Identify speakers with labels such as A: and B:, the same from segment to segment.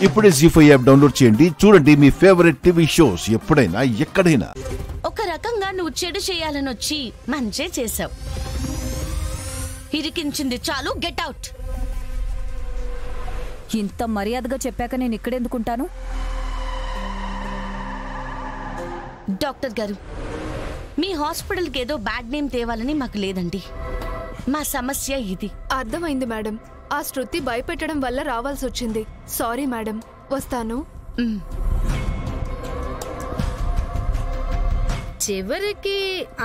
A: ఇప్పుడే జీ5 app download చేయండి. చూడండి మీ ఫేవరెట్ టీవీ షోస్ ఎప్పుడైనా ఎక్కడైనా.
B: ఒక రకంగా నువ్వు చెడు చేయాలని వచ్చి మంచే చేసావు. ఇరికించింది చాలు, గెట్ అవుట్.
C: ఇంత మర్యాదగా చెప్పాక నేను ఇక్కడెందుకుంటాను?
B: డాక్టర్ గారు, మీ హాస్పిటల్కి ఏదో బ్యాడ్ నేమ్ తేవాలని మాకు లేదండి. మా సమస్య ఇది.
D: అర్థమైంది మేడం. ఆ శృతి భయపెట్టడం వల్ల రావాల్సి వచ్చింది. సారీ మేడం, వస్తాను.
E: చివరికి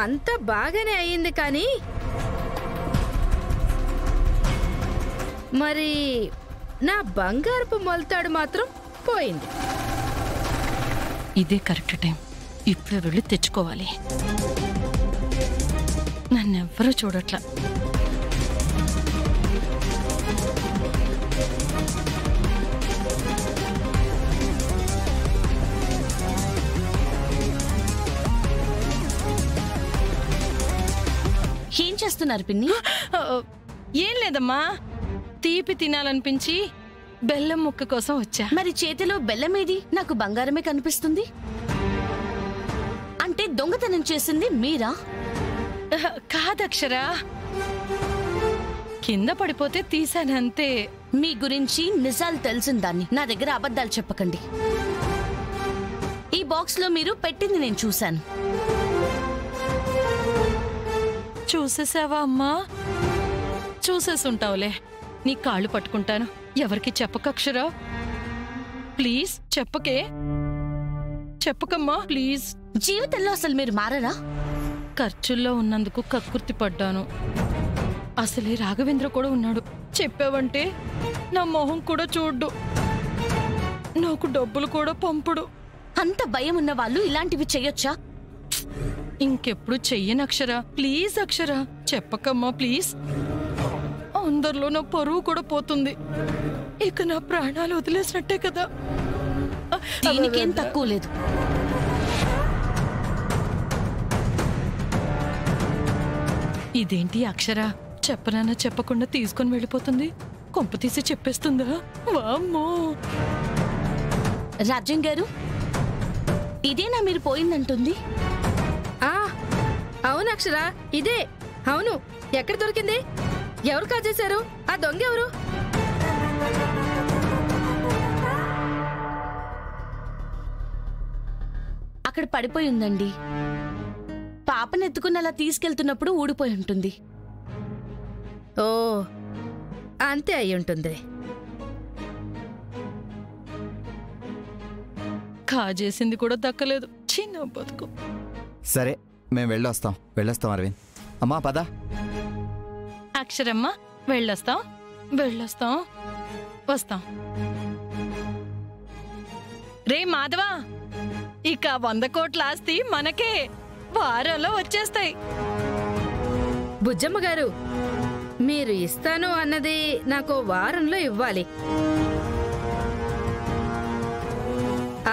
E: అంత బాగానే అయ్యింది, కానీ మరి నా బంగారపు మొలతాడు మాత్రం పోయింది.
F: ఇదే కరెక్ట్ టైం. ఇప్పుడే వెళ్ళి తెచ్చుకోవాలి. నన్నెవ్వరూ చూడట్లా.
B: ఏం చేస్తున్నారు పిన్ని?
F: ఏం లేదమ్మా, తీపి తినాలనిపించి బెల్లం ముక్క కోసం వచ్చా.
B: మరి చేతిలో బెల్లమేది? నాకు బంగారమే కనిపిస్తుంది. అంటే దొంగతనం చేసింది మీరా?
F: కాదక్షరా, కింద పడిపోతే తీసానంతే.
B: మీ గురించి నిజాలు తెలిసిందాన్ని నా దగ్గర అబద్ధాలు చెప్పకండి. ఈ బాక్స్ లో మీరు పెట్టింది నేను చూశాను.
F: చూసేసావా అమ్మా? చూసేసుంటావులే. నీ కాళ్ళు పట్టుకుంటాను. ఎవరికి చెప్పకక్షరా, ప్లీజ్. చెప్పకే, చెప్పకమ్మా ప్లీజ్.
B: జీవితంలో అసలు మీరు మారరా?
F: ఖర్చుల్లో ఉన్నందుకు కక్కుర్తి పడ్డాను. అసలే రాఘవేంద్ర కూడా ఉన్నాడు. చెప్పావంటే నా మొహం కూడా చూడ్డు, నాకు డబ్బులు కూడా పంపుడు.
B: అంత భయం ఉన్న వాళ్ళు ఇలాంటివి చెయ్యొచ్చా?
F: ఇంకెప్పుడు చెయ్యను అక్షరా, ప్లీజ్ అక్షరా, చెప్పకమ్మా ప్లీజ్. అందరిలో నా పరువు కూడా పోతుంది. ఇక నా ప్రాణాలు వదిలేసినట్టే కదా.
B: దీనికేం తక్కువ లేదు.
F: ఇదేంటి అక్షరా, చెప్పనన్నా చెప్పకుండా తీసుకొని వెళ్ళిపోతుంది. కొంప తీసి చెప్పేస్తుందా? వామ్మో.
B: రాజ్యం గారు, ఇదేనా మీరు పోయిందంటుంది?
E: అవును అక్షరా, ఇదే. అవును, ఎక్కడ దొరికింది? ఎవరు కాజేశారు? ఆ దొంగ ఎవరు?
B: అక్కడ పడిపోయి ఉందండి. పాపనెత్తుకుని అలా తీసుకెళ్తున్నప్పుడు ఊడిపోయి ఉంటుంది.
E: ఓ, అంతే అయి ఉంటుంది.
F: కాజేసింది కూడా దక్కలేదు. చిన్న బతుకు.
G: సరే, మేము వెళ్ళొస్తాం అరవింద్. అమ్మా పద.
F: అక్షరమ్మ, వెళ్ళొస్తాం వస్తాం. రే మాధవా, ఇక 100 కోట్ల ఆస్తి మనకే వారంలో వచ్చేస్తాయి.
E: బుజ్జమ్మ గారు, మీరు ఇస్తాను అన్నది నాకు వారంలో ఇవ్వాలి.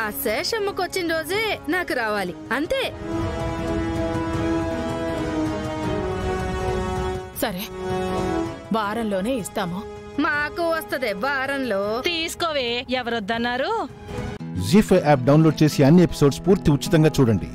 E: ఆ శేషమ్మకొచ్చిన రోజే నాకు రావాలి, అంతే.
H: సరే, వారంలోనే ఇస్తాము.
E: మాకు వస్తదే వారంలో.
F: తీసుకోవే, ఎవరొద్దన్నారు?
A: జీ5 యాప్ డౌన్లోడ్ చేసి అన్ని ఎపిసోడ్స్ పూర్తి ఉచితంగా చూడండి.